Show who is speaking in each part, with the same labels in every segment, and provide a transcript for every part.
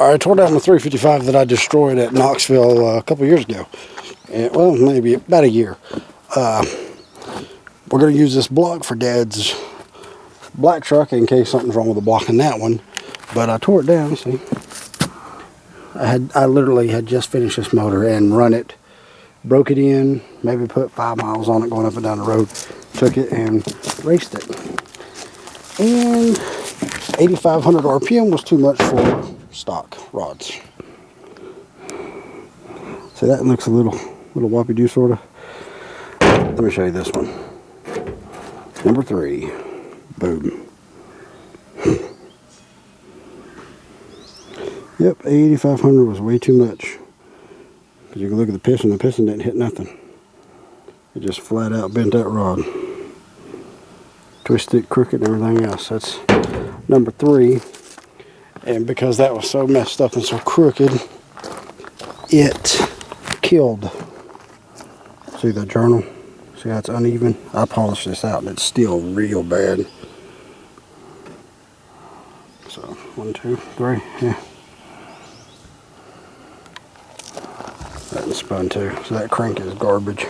Speaker 1: I tore down the 355 that I destroyed at Knoxville a couple years ago. And, well, maybe about a year. We're going to use this block for Dad's black truck in case something's wrong with the block in that one. But I tore it down, see. I literally had just finished this motor and run it, broke it in, maybe put 5 miles on it going up and down the road, took it and raced it. And 8,500 RPM was too much for stock rods. So that looks a little whoppy-doo sort of. Let me show you this one. Number 3. Boom. Yep, 8,500 was way too much. Because you can look at the piston didn't hit nothing. It just flat out bent that rod. Twisted, crooked, and everything else. That's number 3. And because that was so messed up and so crooked, it killed. See the journal? See how it's uneven? I polished this out and it's still real bad. So, 1, 2, 3, yeah. That was spun too. So that crank is garbage.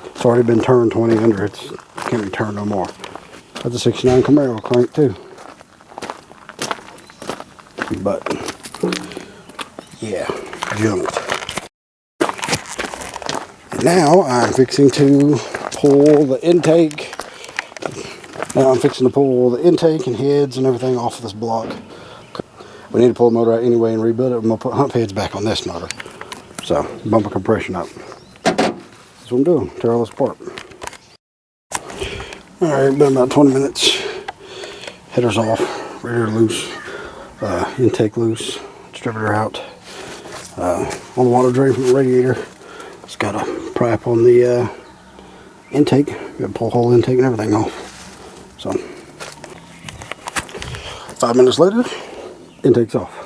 Speaker 1: It's already been turned 20 under. It can't be turned no more. That's a 69 Camaro crank too. But yeah, junked. And now I'm fixing to pull the intake. Now I'm fixing to pull the intake and heads and everything off of this block. We need to pull the motor out anyway and rebuild it. I'm gonna put hump heads back on this motor. So, bumper compression up. That's what I'm doing, tear all this apart. Alright, been about 20 minutes. Headers off, radiator loose, intake loose, distributor out. On the water drain from the radiator, it's got a pipe on the intake. Got to pull the whole intake and everything off. So, 5 minutes later, intake's off.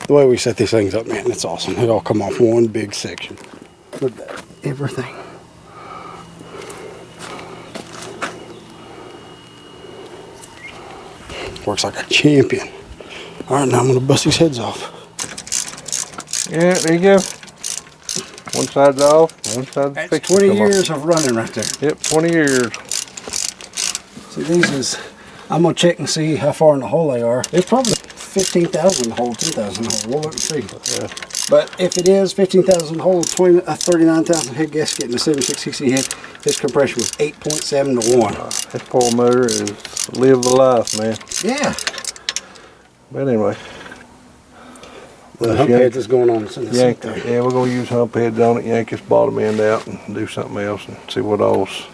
Speaker 1: The way we set these things up, man, it's awesome. It all come off one big section. Look at that, everything. Works like a champion. All right, now I'm gonna bust these heads off.
Speaker 2: Yeah, there you go. One side's off, one side's fixed.
Speaker 1: 20 years of running right there.
Speaker 2: Yep, 20 years.
Speaker 1: See, these is, I'm gonna check and see how far in the hole they are. They're probably 15,000 in the hole, 10,000 in the hole. We'll look and see.
Speaker 2: Yeah.
Speaker 1: But if it is 15,000 hole, 39,000 head gasket and a 7660 head, his compression was 8.7 to 1.
Speaker 2: This poor motor is live the life, man.
Speaker 1: Yeah.
Speaker 2: But anyway.
Speaker 1: The hump heads is going on.
Speaker 2: Yeah, we're going to use hump heads on it, yank this bottom end out and do something else and see what else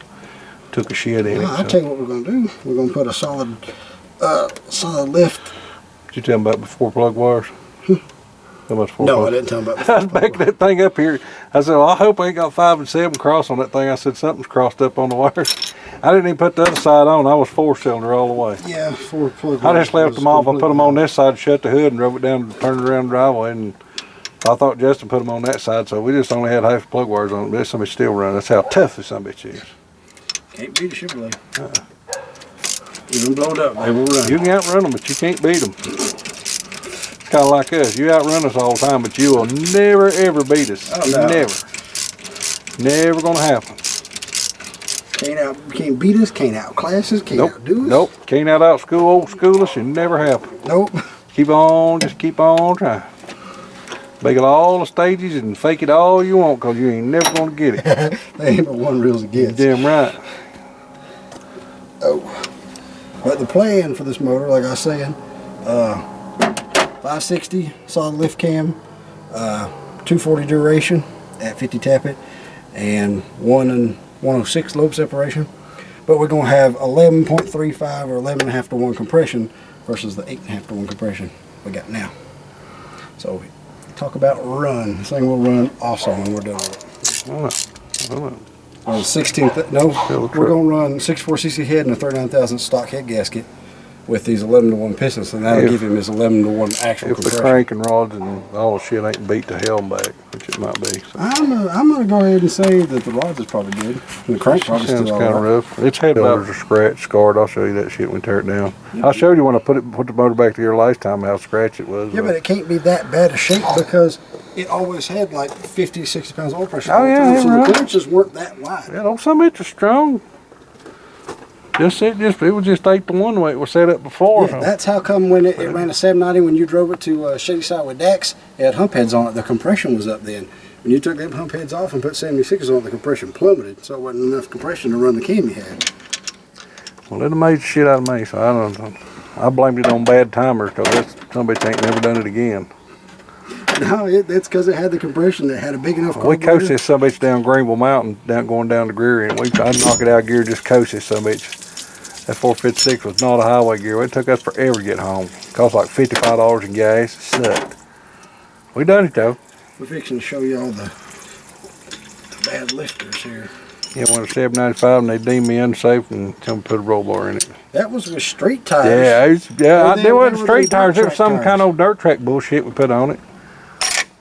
Speaker 2: took a shit in it.
Speaker 1: I'll tell you what we're going to do. We're going to put a solid lift.
Speaker 2: Did you tell them about before plug wires? How much for?
Speaker 1: No, I didn't tell them about
Speaker 2: I was backing that thing up here. I said, well, I hope I ain't got 5 and 7 cross on that thing. I said, something's crossed up on the wires. I didn't even put the other side on. I was 4-cylinder all the way.
Speaker 1: Yeah, 4 plug
Speaker 2: wires. I just left them off. I put them on this side, shut the hood, and drove it down, turned it around the driveway. And I thought Justin put them on that side, so we just only had half plug wires on it. But this somebody still running. That's how tough this bitch is.
Speaker 1: Can't beat a Chevrolet. Even blowed up, they will run.
Speaker 2: You can outrun them, but you can't beat them. Kind of like us. You outrun us all the time, but you will never ever beat us.
Speaker 1: Oh, no.
Speaker 2: Never gonna happen.
Speaker 1: Can't beat us, can't outclass us, can't outdo us.
Speaker 2: Nope. Can't old school us. It never happen.
Speaker 1: Nope.
Speaker 2: Just keep on trying. Make it all the stages and fake it all you want, cause you ain't never gonna get it.
Speaker 1: There ain't but one real to get.
Speaker 2: Damn right.
Speaker 1: Oh. But the plan for this motor, like I was saying, 560 solid lift cam, 240 duration at 50 tappet, and 1 and 106 lobe separation. But we're going to have 11.35 or 11.5 to 1 compression versus the 8.5 to 1 compression we got now. So talk about run. This thing will run awesome when we're done with it.
Speaker 2: I don't know.
Speaker 1: On 16th, no, we're going to run 64cc head and a 39,000 stock head gasket. with these 11-to-1 pistons, and that'll give him his 11-to-1 actual
Speaker 2: If the
Speaker 1: compression.
Speaker 2: cranking rods and all the shit ain't beat to hell back, which it might be. So.
Speaker 1: I'm gonna go ahead and say that the rods is probably good. And the crank probably
Speaker 2: Sounds
Speaker 1: still
Speaker 2: kind of
Speaker 1: all right.
Speaker 2: rough. Its head builders are scratched, scarred. I'll show you that shit when we tear it down. I showed you when I put the motor back together last time how scratched it was.
Speaker 1: Yeah, but it can't be that bad a shape because it always had like 50, 60 pounds of oil pressure.
Speaker 2: Oh, yeah,
Speaker 1: so
Speaker 2: right.
Speaker 1: the clearances weren't that wide.
Speaker 2: Yeah, those some bits are strong. It was just 8-to-1 the way it was set up before.
Speaker 1: Yeah, that's how come when it ran a 790 when you drove it to Shady Side with Dax, it had hump heads on it. The compression was up then. When you took them hump heads off and put 76s on it, the compression plummeted, so it wasn't enough compression to run the cam you had.
Speaker 2: Well, it amazed the shit out of me, so I don't know. I blamed it on bad timers because some bitch ain't never done it again.
Speaker 1: No, that's because it had the compression that had a big enough
Speaker 2: We
Speaker 1: carburetor.
Speaker 2: coached this some bitch down Greenville Mountain, going down to Greer, and we tried to knock it out of gear, just coast this some bitch. That 456 was not a highway gear. It took us forever to get home. Cost like $55 in gas. It sucked. We done it though.
Speaker 1: We're fixing to show you all the bad lifters here.
Speaker 2: Yeah, when it's 795 and they deemed me unsafe and tell me to put a roll bar in it.
Speaker 1: That was with street tires.
Speaker 2: Yeah,
Speaker 1: They
Speaker 2: there
Speaker 1: were
Speaker 2: wasn't street
Speaker 1: them dirt
Speaker 2: tires. There was
Speaker 1: track
Speaker 2: some
Speaker 1: tires.
Speaker 2: kind of old dirt track bullshit we put on it.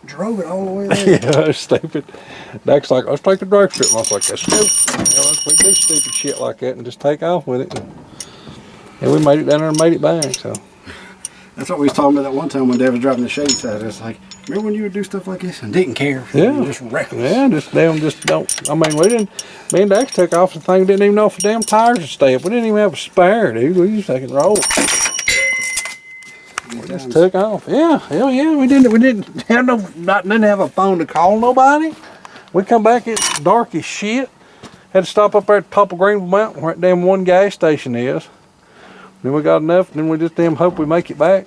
Speaker 1: Drove it all the way there.
Speaker 2: Yeah, that's stupid. Dax like, let's take the drag strip. And I was like, let's go. We do stupid shit like that and just take off with it. And we made it down there and made it back. So
Speaker 1: That's what we was talking about that one time when Dad was driving the Shady Side. It's like, remember when you would do stuff like this and didn't care?
Speaker 2: Yeah.
Speaker 1: You were just reckless.
Speaker 2: yeah, just don't. I mean, we didn't. Me and Dax took off the thing. Didn't even know if the damn tires would stay up. We didn't even have a spare, dude. We just fucking roll. We just took off. Yeah, hell yeah. We didn't have a phone to call nobody. We come back, it's dark as shit. Had to stop up there at the top of Greenville Mountain where that damn one gas station is. Then we got enough, then we just damn hope we make it back.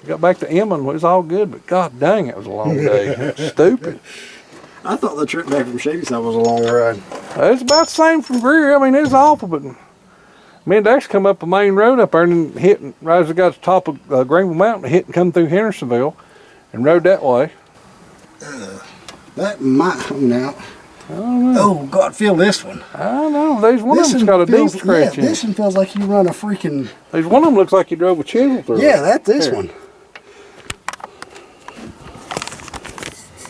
Speaker 2: Got back to Emmons, it was all good, but god dang, it was a long day. Stupid.
Speaker 1: I thought the trip back from Shady Side was a long ride.
Speaker 2: It's about the same from Greer. I mean, it was awful, but me and Dax come up the main road up there and hit, right as we got to the top of Greenville Mountain, hit and come through Hendersonville and rode that way.
Speaker 1: That might hone out.
Speaker 2: I don't know.
Speaker 1: Oh, God, feel this one.
Speaker 2: I don't know. There's one of them's got a deep scratch in
Speaker 1: this
Speaker 2: it.
Speaker 1: one feels like you run a freaking...
Speaker 2: There's one of them looks like you drove a chisel through
Speaker 1: Yeah,
Speaker 2: it.
Speaker 1: that's this
Speaker 2: Here.
Speaker 1: one.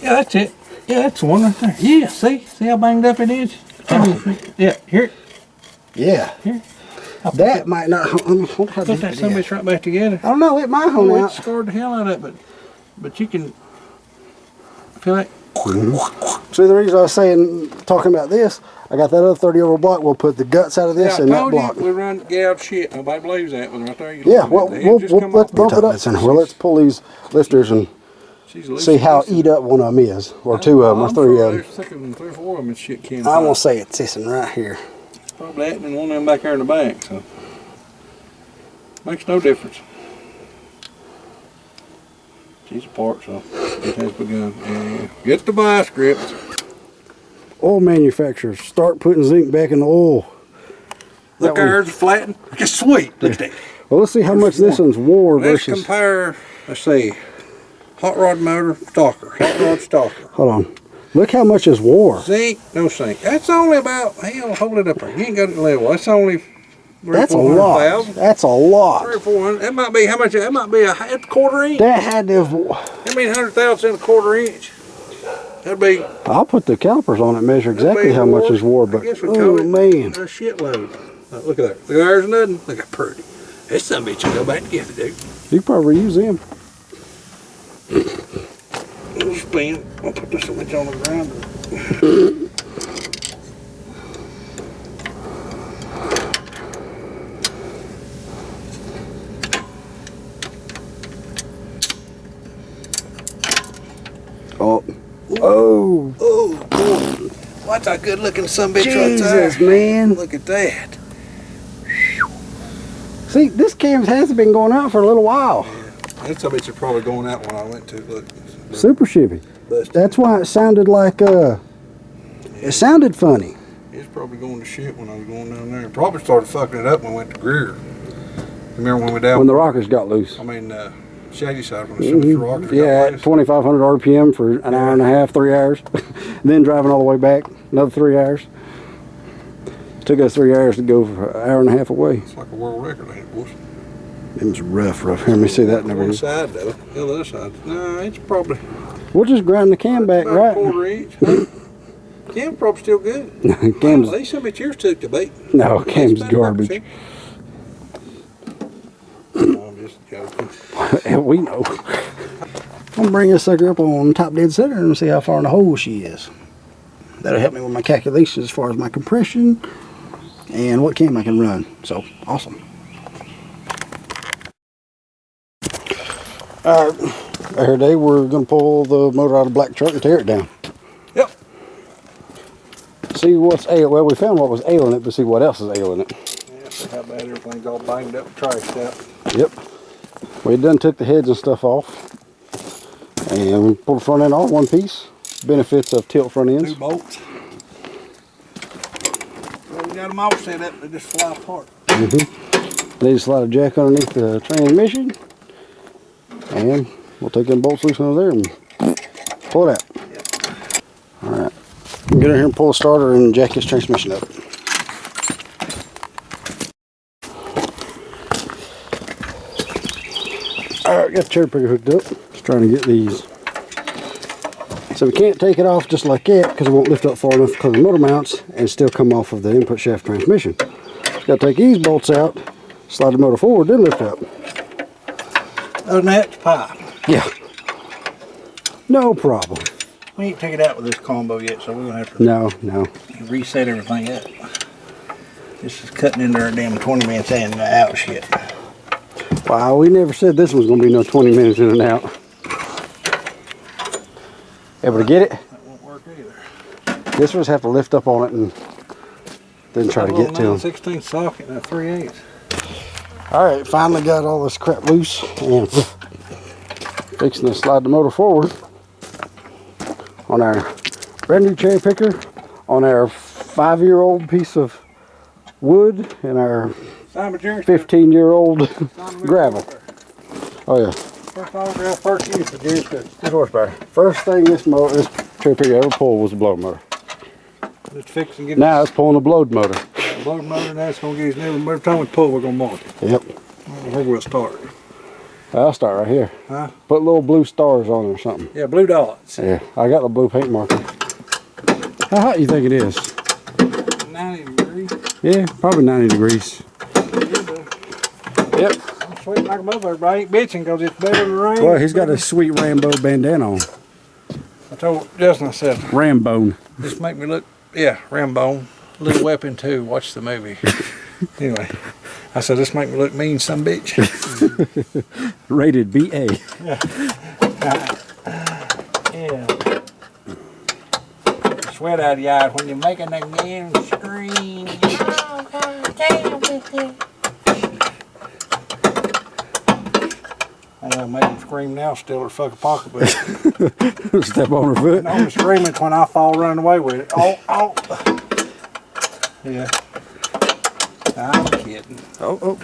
Speaker 2: Yeah, that's it. Yeah, that's the one right there. Yeah, see how banged up it is? Yeah, here.
Speaker 1: Yeah.
Speaker 2: Here.
Speaker 1: That might not...
Speaker 2: Put that some bitch right back together.
Speaker 1: I don't know, it might hone
Speaker 2: Oh, it
Speaker 1: out.
Speaker 2: scarred the hell out of it, but you can feel that.
Speaker 1: See, the reason I was saying, talking about this, I got that other 30 over block. We'll put the guts out of this
Speaker 2: Yeah,
Speaker 1: in
Speaker 2: I
Speaker 1: that
Speaker 2: told
Speaker 1: block.
Speaker 2: you we run gouged shit. Nobody believes that one right there. You
Speaker 1: Yeah,
Speaker 2: look
Speaker 1: well,
Speaker 2: at it, the head just come
Speaker 1: let's
Speaker 2: off.
Speaker 1: bump it up. Well, let's pull these lifters and
Speaker 2: She's loose.
Speaker 1: see how eat up one of them is, or two of them, or
Speaker 2: I'm
Speaker 1: three
Speaker 2: sure
Speaker 1: of them.
Speaker 2: There's thicker than 3 or 4 of them in shit can.
Speaker 1: I'm gonna say it's this one right here.
Speaker 2: Probably that and one of them back there in the back. So makes no difference. She's apart, so it has begun. Yeah. Get the vice grips.
Speaker 1: Oil manufacturers, start putting zinc back in the oil.
Speaker 2: Look,
Speaker 1: That one-
Speaker 2: ours are flattened. Look, it's sweet. Look at that.
Speaker 1: Well, let's see how much this one's wore
Speaker 2: Let's
Speaker 1: versus.
Speaker 2: compare. Let's see. Hot rod motor, stalker. Hot rod stalker.
Speaker 1: Hold on. Look how much is wore.
Speaker 2: Zinc, no zinc. That's only about, hell, hold it up there. You ain't got it level. That's only
Speaker 1: That's a lot. That's a lot.
Speaker 2: 300 or 400. That might be, how much? That might be a quarter inch.
Speaker 1: That had to have.
Speaker 2: I mean, 100,000 in a quarter inch. That'd be.
Speaker 1: I'll put the calipers on it, measure exactly how much is wore, but
Speaker 2: I guess we
Speaker 1: oh
Speaker 2: call it
Speaker 1: man.
Speaker 2: a shitload. Look at that. There's nothing. Look at pretty. This some bitch will go back together, dude.
Speaker 1: You can probably use them.
Speaker 2: Little spin. I'll put this bitch on the ground.
Speaker 1: Oh. Oh.
Speaker 2: Oh, boy. What's a good looking son bitch right
Speaker 1: Jesus,
Speaker 2: there?
Speaker 1: man.
Speaker 2: Look at that.
Speaker 1: See, this cam has been going out for a little while.
Speaker 2: That son bitch is probably going out when I went to. Look.
Speaker 1: Super Chevy.
Speaker 2: Busted.
Speaker 1: That's why it sounded like, it sounded funny.
Speaker 2: It's probably going to shit when I was going down there. Probably started fucking it up when we went to Greer. Remember when we down?
Speaker 1: When the rockers got loose.
Speaker 2: I mean, Shady Side when the rockers
Speaker 1: Yeah,
Speaker 2: got
Speaker 1: at 2,500 RPM for an hour and a half, 3 hours. Then driving all the way back, another 3 hours. Took us 3 hours to go for an hour and a half away.
Speaker 2: It's like a world record, ain't it, boys?
Speaker 1: Them's rough. Here, let me see that number.
Speaker 2: One side though. The other side. No, it's probably.
Speaker 1: We'll just grind the cam back,
Speaker 2: about
Speaker 1: right?
Speaker 2: A quarter inch. Cam's probably still good.
Speaker 1: Cam's.
Speaker 2: At least some of yours took the bait.
Speaker 1: No, cam's garbage.
Speaker 2: No, I'm just joking.
Speaker 1: We know. I'm gonna bring this sucker up on top dead center and see how far in the hole she is. That'll help me with my calculations as far as my compression and what cam I can run. So awesome. All right, here today we're gonna pull the motor out of the black truck and tear it down.
Speaker 2: Yep.
Speaker 1: See what's ailing. Well, we found what was ailing it, but see what else is ailing it.
Speaker 2: Yeah, see how bad everything's all banged up and trashed out.
Speaker 1: Yep. We done took the heads and stuff off, and we pulled the front end off one piece. Benefits of tilt front ends.
Speaker 2: 2 bolts. Well, we got them all set up. They just fly apart.
Speaker 1: Need to slide a jack underneath the transmission, and we'll take them bolts loose under there and pull it out.
Speaker 2: Yep.
Speaker 1: All right. Get in here and pull the starter and jack this transmission up. All right, got the cherry picker hooked up. Just trying to get these. So we can't take it off just like that because it won't lift up far enough because of the motor mounts and still come off of the input shaft transmission. Just got to take these bolts out, slide the motor forward, then lift up.
Speaker 2: Other than that, it's pipe.
Speaker 1: Yeah. No problem.
Speaker 2: We ain't take it out with this combo yet, so we're gonna have to
Speaker 1: No.
Speaker 2: reset everything up. This is cutting into our damn 20 minutes in and out shit.
Speaker 1: Wow, we never said this was going to be no 20 minutes in and out. Able to get it?
Speaker 2: That won't work either.
Speaker 1: This one's have to lift up on it and then try to get to them.
Speaker 2: 16 socket and a 3/8.
Speaker 1: Alright, finally got all this crap loose and fixing to slide the motor forward on our brand new cherry picker, on our 5-year-old piece of wood, and our 15-year-old gravel. Oh yeah.
Speaker 2: First autograph, first use for Jerry's cookies.
Speaker 1: Good horsepower. First thing this cherry picker ever pulled was the blow motor.
Speaker 2: Let's fix and get
Speaker 1: Now it's pulling the blowed motor.
Speaker 2: the blow motor, and that's going to get us new. Every time we pull, we're going to mark it.
Speaker 1: Yep.
Speaker 2: Where we'll start.
Speaker 1: I'll start right here.
Speaker 2: Huh?
Speaker 1: Put little blue stars on it or something.
Speaker 2: Yeah, blue dots.
Speaker 1: Yeah, I got the blue paint marker. How hot do you think it is?
Speaker 2: 90 degrees.
Speaker 1: Yeah, probably 90 degrees. Yep.
Speaker 2: I'm sweating like a motherfucker, but I ain't bitching because it's better than rain.
Speaker 1: Well, he's got a sweet Rambo bandana on.
Speaker 2: I told Justin, I said,
Speaker 1: Rambo.
Speaker 2: this make me look, yeah, Rambo. Little Weapon 2, watch the movie. Anyway, I said, this make me look mean, some bitch.
Speaker 1: Rated BA.
Speaker 2: Yeah. Sweat out of your eye when you're making that damn scream. Oh, God damn with it. I gotta make them scream now, steal her fucking pocketbook.
Speaker 1: Step on her foot.
Speaker 2: No, I'm screaming when I fall running away with it. Oh. Yeah. I'm kidding.
Speaker 1: Oh.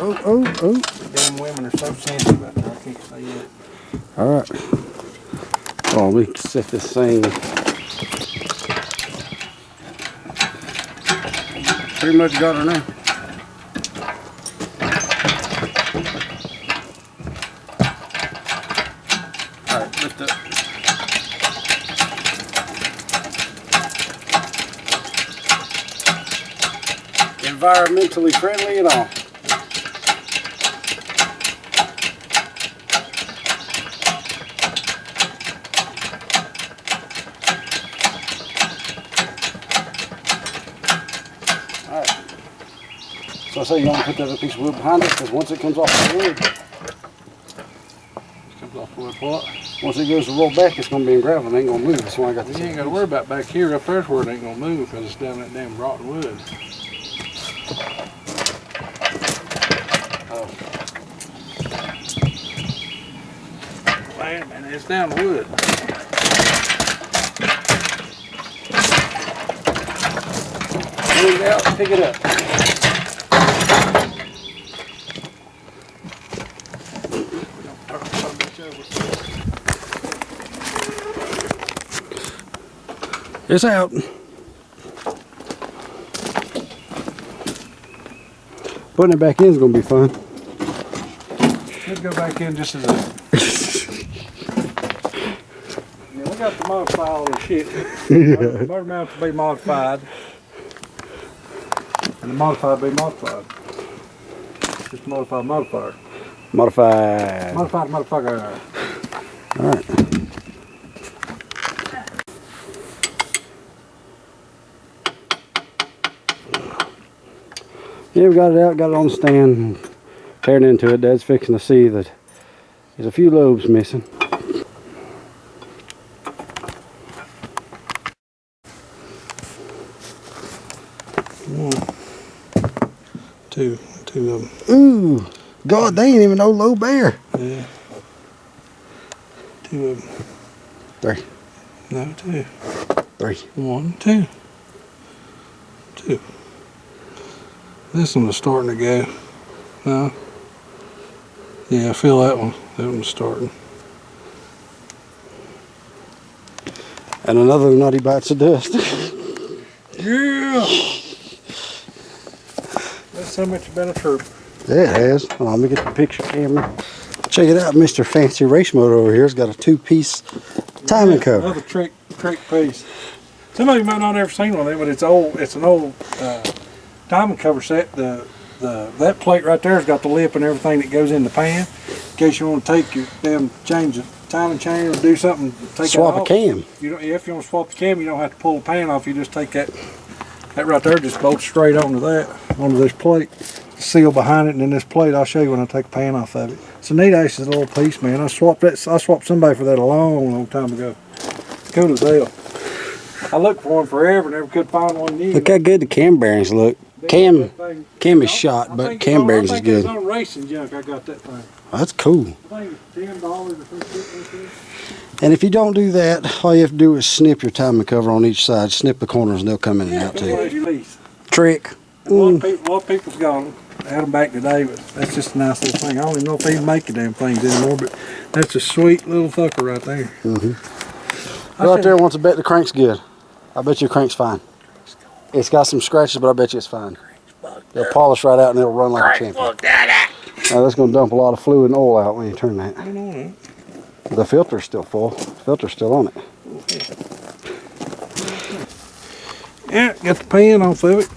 Speaker 2: Damn women are so sensitive out there, I can't say it.
Speaker 1: Alright. Oh, we can set this thing. Pretty much got her now. Alright, lift up. Environmentally friendly and all. Alright. So I say you want to put that other piece of wood behind it because once it comes off the wood,
Speaker 2: Comes off the wood what?
Speaker 1: once it goes to roll back, it's going to be in gravel and it ain't going to move. That's why I got this.
Speaker 2: You ain't got to worry about back here. Up there's where it ain't going to move because it's down that damn rotten wood.
Speaker 1: Oh.
Speaker 2: Wait a minute, it's down the wood.
Speaker 1: Bring it out, pick it up. It's out. Putting it back in is going to be fun.
Speaker 2: go back in just as a... Yeah, we got to modify all this shit. Motor mounts will be modified. And the modified will be modified. Just modified modifier.
Speaker 1: Modified.
Speaker 2: Modified motherfucker.
Speaker 1: Alright. Yeah, we got it out, got it on the stand, tearing into it. Dad's fixing to see that there's a few lobes missing.
Speaker 2: Two of them.
Speaker 1: Ooh, God, they ain't even no lobe there.
Speaker 2: Yeah. Two of them.
Speaker 1: Three.
Speaker 2: No, two.
Speaker 1: Three.
Speaker 2: One, two. Two. This one is starting to go. No. Yeah, I feel that one. That one's starting.
Speaker 1: And another nutty bites of dust.
Speaker 2: Yeah! That's so much better troop.
Speaker 1: Yeah, it has. Hold on, let me get the picture camera. Check it out, Mr. Fancy Race Motor over here has got a two-piece timing cover.
Speaker 2: Another trick piece. Some of you might not have ever seen one of them, but it's old. It's an old timing cover set. That plate right there's got the lip and everything that goes in the pan. In case you want to take your change the timing chain or do something, take
Speaker 1: Swap
Speaker 2: that
Speaker 1: a
Speaker 2: off.
Speaker 1: cam.
Speaker 2: You don't. If you want to swap the cam, you don't have to pull the pan off. You just take that right there, just bolts straight onto this plate. Seal behind it, and then this plate. I'll show you when I take the pan off of it. It's a neat ass little piece, man. I swapped somebody for that a long time ago. Cool as hell. I looked for one forever, never could find one new.
Speaker 1: Look how good the cam bearings look. Cam is shot, but cam bearings is good.
Speaker 2: I think it's on racing junk. I got that thing.
Speaker 1: Oh, that's cool.
Speaker 2: I think it's $10 or something.
Speaker 1: And if you don't do that, all you have to do is snip your timing cover on each side. Snip the corners, and they'll come in and out too. Trick.
Speaker 2: A lot of people's got them. I had them back today, but that's just a nice little thing. I don't even know if they even make the damn things anymore, but that's a sweet little fucker right there.
Speaker 1: Right there wants to bet the crank's good. I bet your crank's fine. It's got some scratches, but I bet you it's fine. They'll polish right out and it'll run like a champion. Now that's going to dump a lot of fluid and oil out when you turn that. The filter's still full. The filter's still on it.
Speaker 2: Yeah, got the pan off of it.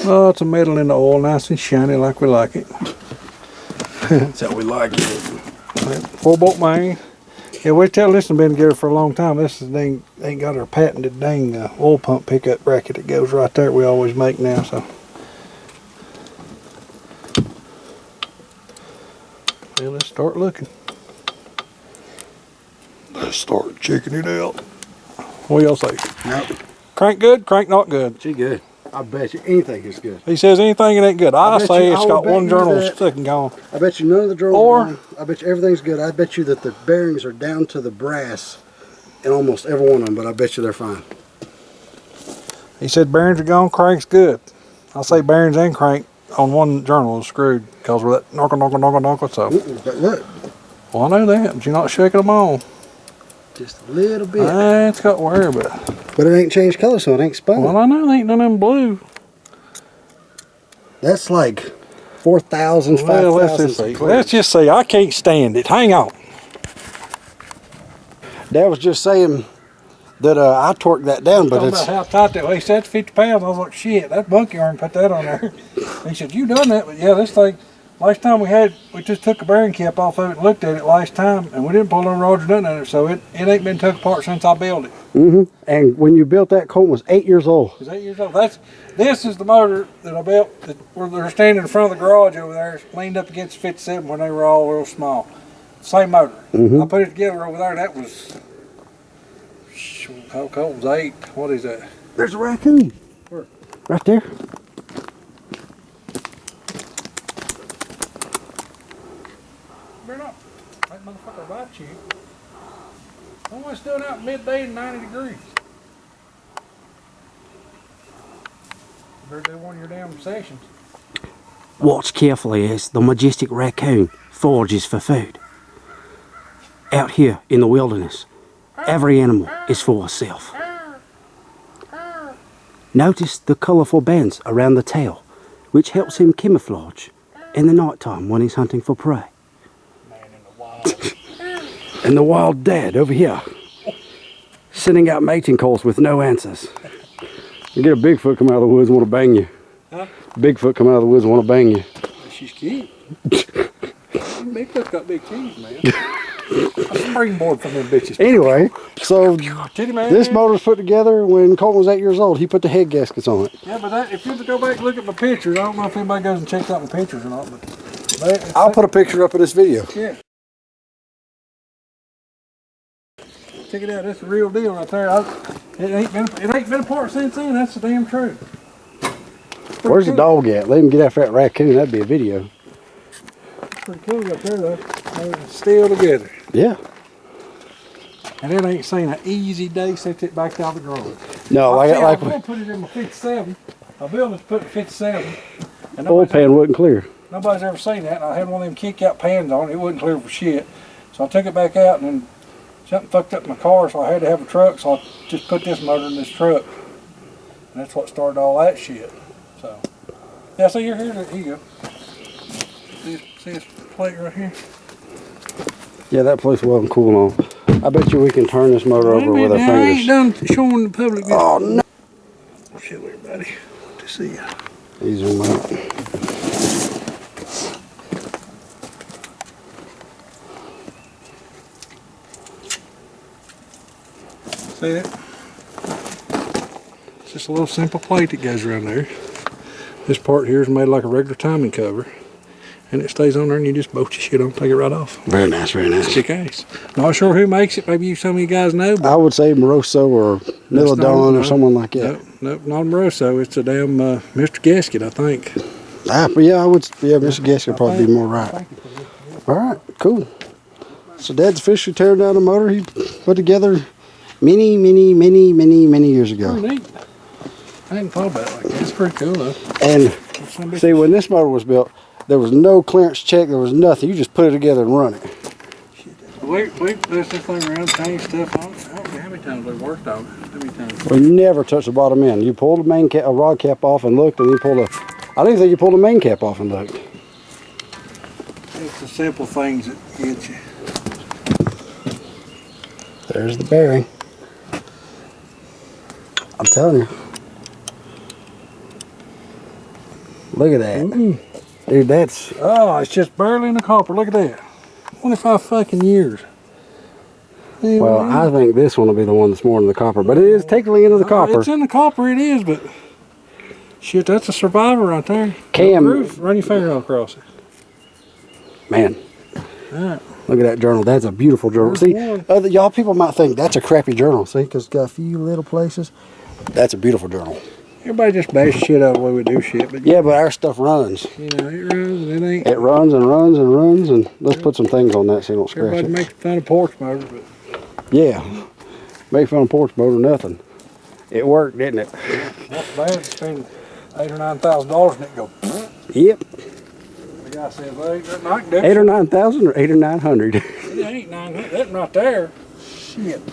Speaker 2: Oh, it's a metal in the oil, nice and shiny like we like it.
Speaker 1: That's how we like it.
Speaker 2: 4-bolt main. Yeah, we tell this has been together for a long time. This is ain't got our patented dang oil pump pickup bracket that goes right there. We always make now. So yeah, let's start looking. Let's start checking it out. What do y'all say?
Speaker 1: Nope.
Speaker 2: Crank good, crank not good.
Speaker 1: She good. I bet you anything is good.
Speaker 2: He says anything it ain't good. I say it's got one journal
Speaker 1: that.
Speaker 2: sticking gone.
Speaker 1: I bet you none of the journals
Speaker 2: Or-
Speaker 1: are gone. I bet you everything's good. I bet you that the bearings are down to the brass in almost every one of them, but I bet you they're fine.
Speaker 2: He said bearings are gone, crank's good. I'll say bearings and crank on one journal is screwed because we're that knocker. So,
Speaker 1: But look,
Speaker 2: well, I know that, but you're not shaking them all.
Speaker 1: just a little bit.
Speaker 2: It's got wear, but
Speaker 1: But it ain't changed color, so it ain't spun.
Speaker 2: well, I know there ain't none of them blue.
Speaker 1: That's like 4,000, 5,000.
Speaker 2: Well, let's just say I can't stand it. Hang on.
Speaker 1: Dad was just saying that I torqued that down, but
Speaker 2: Talking
Speaker 1: it's
Speaker 2: about how tight that was. He said 50 pounds. I was like, shit, that monkey arm put that on there. He said, you done that? But yeah, this thing, last time we just took a bearing cap off of it and looked at it last time, and we didn't pull no rods or nothing on it, so it ain't been took apart since I built it.
Speaker 1: And when you built that, Colton was 8 years old.
Speaker 2: It's 8 years old. This is the motor that I built where they're standing in front of the garage over there, leaned up against the 57 when they were all real small. Same motor. I put it together over there. That was, how Colton's 8. What is that?
Speaker 1: There's a raccoon.
Speaker 2: Where?
Speaker 1: Right there.
Speaker 2: Better not. That motherfucker bite you. What's doing out midday and 90 degrees? You better do one of your damn sessions.
Speaker 3: Watch carefully as the majestic raccoon forages for food. Out here in the wilderness, every animal is for itself. Notice the colourful bands around the tail, which helps him camouflage in the night time when he's hunting for prey. And the wild dad over here, sending out mating calls with no answers. You get a Bigfoot come out of the woods and want to bang you.
Speaker 2: Huh?
Speaker 3: Bigfoot come out of the woods and want to bang you.
Speaker 2: She's cute. Bigfoot's got big teeth, man. A springboard from them bitches.
Speaker 3: Anyway, so
Speaker 2: Titty man.
Speaker 3: this motor was put together when Colton was 8 years old. He put the head gaskets on it.
Speaker 2: Yeah, but if you go back and look at my pictures, I don't know if anybody goes and checks out my pictures or not, but
Speaker 3: I'll put a picture up of this video.
Speaker 2: yeah. Check it out. That's the real deal right there. It ain't been apart since then. That's the damn truth.
Speaker 3: Where's the dog at? Let him get after that raccoon. That'd be a video.
Speaker 2: Pretty cool right there, though. They're still together.
Speaker 3: Yeah.
Speaker 2: And it ain't seen an easy day since it backed out of the garage.
Speaker 3: No,
Speaker 2: I
Speaker 3: like
Speaker 2: put it in my 57. My building's put in 57. And
Speaker 3: oil pan wasn't clear.
Speaker 2: nobody's ever seen that. And I had one of them kick out pans on it. It wasn't clear for shit. So I took it back out and then something fucked up my car, so I had to have a truck. So I just put this motor in this truck. And that's what started all that shit. So, yeah, so you're here. Here you go. See this plate right here?
Speaker 3: Yeah, that place wasn't cool on. I bet you we can turn this motor over with our
Speaker 2: I
Speaker 3: fingers.
Speaker 2: ain't done showing the public this.
Speaker 3: Oh, no.
Speaker 2: Show everybody to see you.
Speaker 3: These are my...
Speaker 2: See that? It's just a little simple plate that goes around there. This part here is made like a regular timing cover. And it stays on there and you just bolt your shit on, take it right off.
Speaker 3: Very nice, very nice.
Speaker 2: Kick ass. Not sure who makes it. Maybe some of you guys know. But
Speaker 3: I would say Moroso or Milodon or someone like that.
Speaker 2: Nope, not a Moroso. It's a damn Mr. Gasket, I think.
Speaker 3: But yeah, I would. Yeah, Mr. Gasket would probably be more right. All right, cool. So Dad's officially tearing down a motor he put together many years ago.
Speaker 2: Pretty neat. I hadn't thought about it like that. It's pretty cool though.
Speaker 3: And see, when this motor was built, there was no clearance check. There was nothing. You just put it together and run it.
Speaker 2: We pushed this thing around, changed stuff on it. I don't know how many times we worked on it. How many times?
Speaker 3: We never touched the bottom end. You pulled the main cap, a rod cap off and looked, and you pulled a. I didn't think you pulled the main cap off and looked.
Speaker 2: It's the simple things that get you.
Speaker 3: There's the bearing. I'm telling you. Look at that. Dude, that's...
Speaker 2: Oh, it's just barely in the copper. Look at that. 25 fucking years.
Speaker 3: Well, I think this one will be the one that's more in the copper, but it is technically into the copper.
Speaker 2: It's in the copper, it is, but shit, that's a survivor right there.
Speaker 3: Cam,
Speaker 2: run your finger across it.
Speaker 3: Man,
Speaker 2: Right.
Speaker 3: Look at that journal. That's a beautiful journal. See, y'all people might think that's a crappy journal. See, because it's got a few little places. That's a beautiful journal.
Speaker 2: Everybody just bash shit out the way we do shit, but
Speaker 3: yeah, but our stuff runs.
Speaker 2: You know, it runs and it ain't.
Speaker 3: It runs and runs and runs, and let's put some things on that so you don't scratch
Speaker 2: Everybody
Speaker 3: it.
Speaker 2: makes fun of porch motor, but
Speaker 3: Yeah, make fun of porch motor, nothing. It worked, didn't it?
Speaker 2: that's bad to spend $8,000 or $9,000 and it go.
Speaker 3: Yep.
Speaker 2: The guy says, well, ain't not good.
Speaker 3: 8 or 9,000 or 8 or 900.
Speaker 2: It ain't 900. That right there. Shit.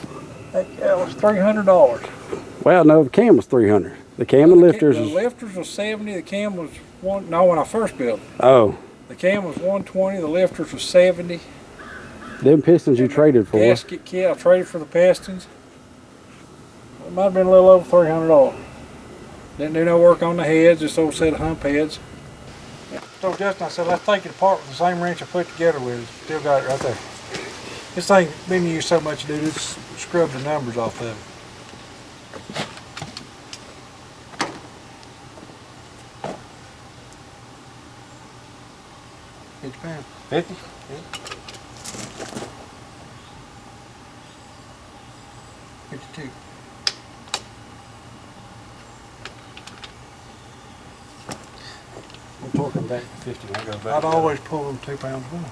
Speaker 2: That was $300.
Speaker 3: Well, no, the cam was 300. The cam and lifters.
Speaker 2: The lifters was 70. The cam was one. No, when I first built it.
Speaker 3: Oh.
Speaker 2: The cam was 120. The lifters was 70.
Speaker 3: Them pistons you traded for.
Speaker 2: Gasket kit. I traded for the pistons. It might have been a little over $300. Didn't do no work on the heads. Just old set of hump heads. So Justin, I said, let's take it apart with the same wrench I put together with. Still got it right there. This thing been used so much, dude. It's scrubbed the numbers off of it. £50. 50? Yeah. 52.
Speaker 3: I'm talking back to 50 when I go back.
Speaker 2: I'd always pull them 2 pounds more.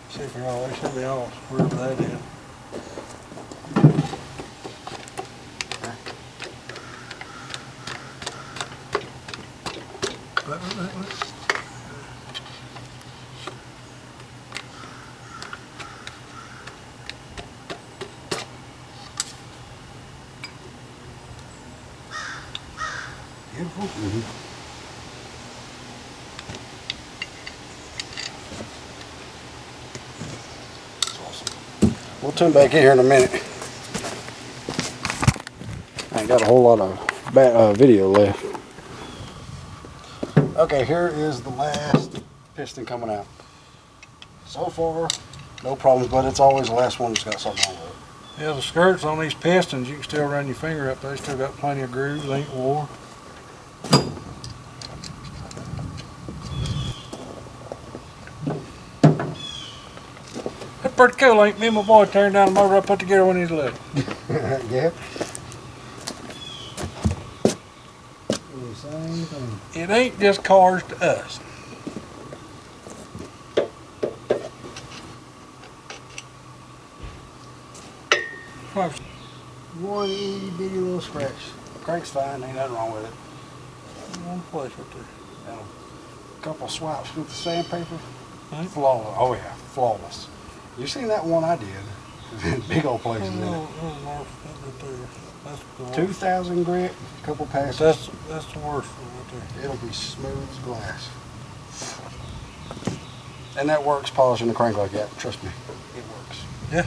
Speaker 2: See if they're all, they should be all wherever that is. Beautiful.
Speaker 3: Mm-hmm.
Speaker 1: We'll tune back in here in a minute. I ain't got a whole lot of video left. Okay, here is the last piston coming out. So far, no problems, but it's always the last one that's got something wrong with it.
Speaker 2: Yeah, the skirts on these pistons, you can still run your finger up there. Still got plenty of grooves, they ain't wore. That's pretty cool, ain't me and my boy tearing down the motor I put together when he's little.
Speaker 1: Yeah. Same thing.
Speaker 2: It ain't just cars to us.
Speaker 1: One itty bitty little scratch. Crank's fine, ain't nothing wrong with it.
Speaker 2: One place right there.
Speaker 1: And a couple swipes with the sandpaper. Flawless. Oh yeah, flawless. You seen that one I did? Big old places in it.
Speaker 2: That's
Speaker 1: 2,000 grit, couple passes.
Speaker 2: That's the worst one right there.
Speaker 1: It'll be smooth as glass. And that works polishing the crank like that. Trust me, it works.
Speaker 2: Yeah.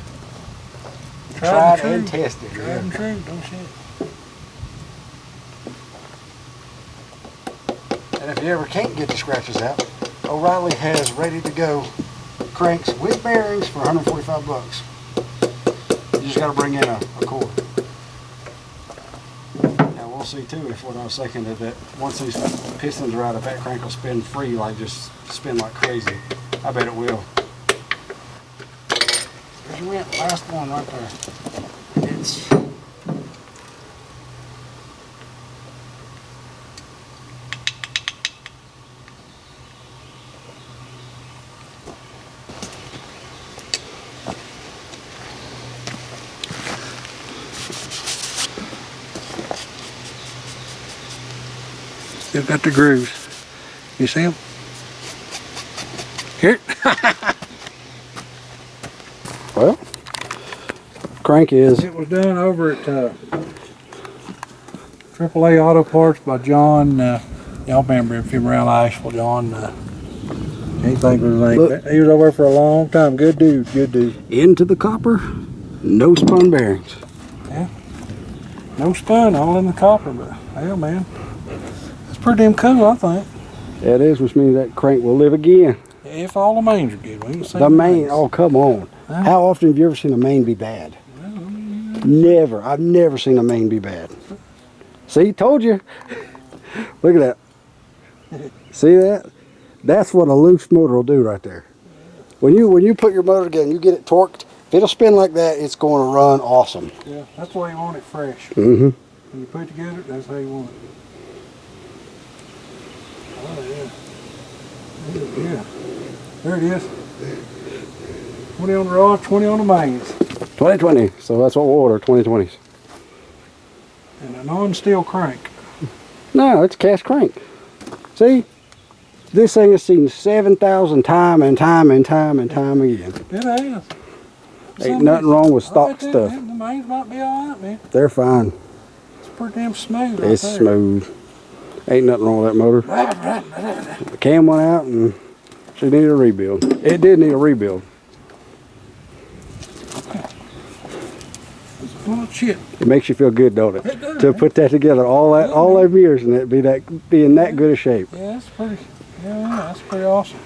Speaker 1: Tried and tested.
Speaker 2: Tried and true, don't shit.
Speaker 1: And if you ever can't get the scratches out, O'Reilly has ready to go cranks with bearings for 145 bucks. You just got to bring in a cord. Now we'll see too if what I was thinking that once these pistons are out, if that crank will spin free, like just spin like crazy. I bet it will. There's your last one right there. It's
Speaker 2: Still got the grooves. You see them? Here.
Speaker 1: well, crank is.
Speaker 2: It was done over at AAA Auto Parts by John. Y'all remember if you're around Asheville, John. Can't think of his name.
Speaker 1: Look.
Speaker 2: He was over there for a long time. Good dude. Good dude.
Speaker 1: Into the copper, no spun bearings.
Speaker 2: Yeah. No spun, all in the copper, but hell, man, it's pretty damn cool, I think.
Speaker 1: That is, which means that crank will live again.
Speaker 2: If all the mains are good, we can see
Speaker 1: The main, oh come on.
Speaker 2: Huh?
Speaker 1: How often have you ever seen a main be bad? Never. I've never seen a main be bad. See, told you. Look at that. See that? That's what a loose motor will do right there. When you put your motor together and you get it torqued, if it'll spin like that, it's going to run awesome.
Speaker 2: Yeah, that's the way you want it fresh.
Speaker 1: Mm-hmm.
Speaker 2: When you put it together, that's how you want it. Oh yeah. Yeah. There it is. 20 on the rod, 20 on the mains.
Speaker 1: 2020. So that's what we'll order, 2020s.
Speaker 2: And a non-steel crank.
Speaker 1: No, it's a cast crank. See? This thing has seen 7,000 time and time and time and time again.
Speaker 2: It has.
Speaker 1: Ain't nothing wrong with stock stuff.
Speaker 2: The mains might be alright, man.
Speaker 1: They're fine.
Speaker 2: It's pretty damn smooth right
Speaker 1: It's
Speaker 2: there.
Speaker 1: smooth. Ain't nothing wrong with that motor. The cam went out and she needed a rebuild. It did need a rebuild.
Speaker 2: Well, shit.
Speaker 1: It makes you feel good, don't it?
Speaker 2: It does,
Speaker 1: To
Speaker 2: man.
Speaker 1: put that together all them years and it be in that good a shape.
Speaker 2: Yeah, that's pretty. Yeah, that's pretty awesome.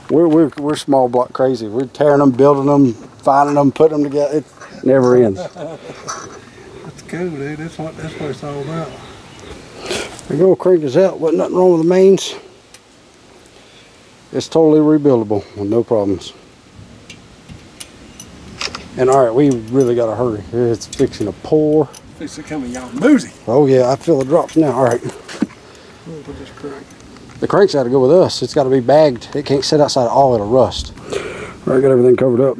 Speaker 1: We're small block crazy. We're tearing them, building them, finding them, putting them together. It never ends.
Speaker 2: That's cool, dude. That's what it's all about.
Speaker 1: The old crank is out. Wasn't nothing wrong with the mains. It's totally rebuildable with no problems. And all right, we really got to hurry. It's fixing to pour.
Speaker 2: It's coming, y'all boozy.
Speaker 1: Oh yeah, I feel the drops now. All right.
Speaker 2: Put this crank.
Speaker 1: The crank's got to go with us. It's got to be bagged. It can't sit outside at all. It'll rust. All right, got everything covered up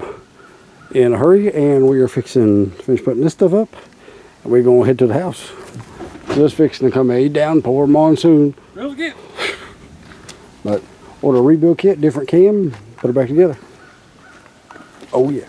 Speaker 1: in a hurry, and we are fixing to finish putting this stuff up. And we're going to head to the house. Just fixing to come a downpour monsoon.
Speaker 2: Really good.
Speaker 1: But order a rebuild kit, different cam, put it back together. Oh yeah.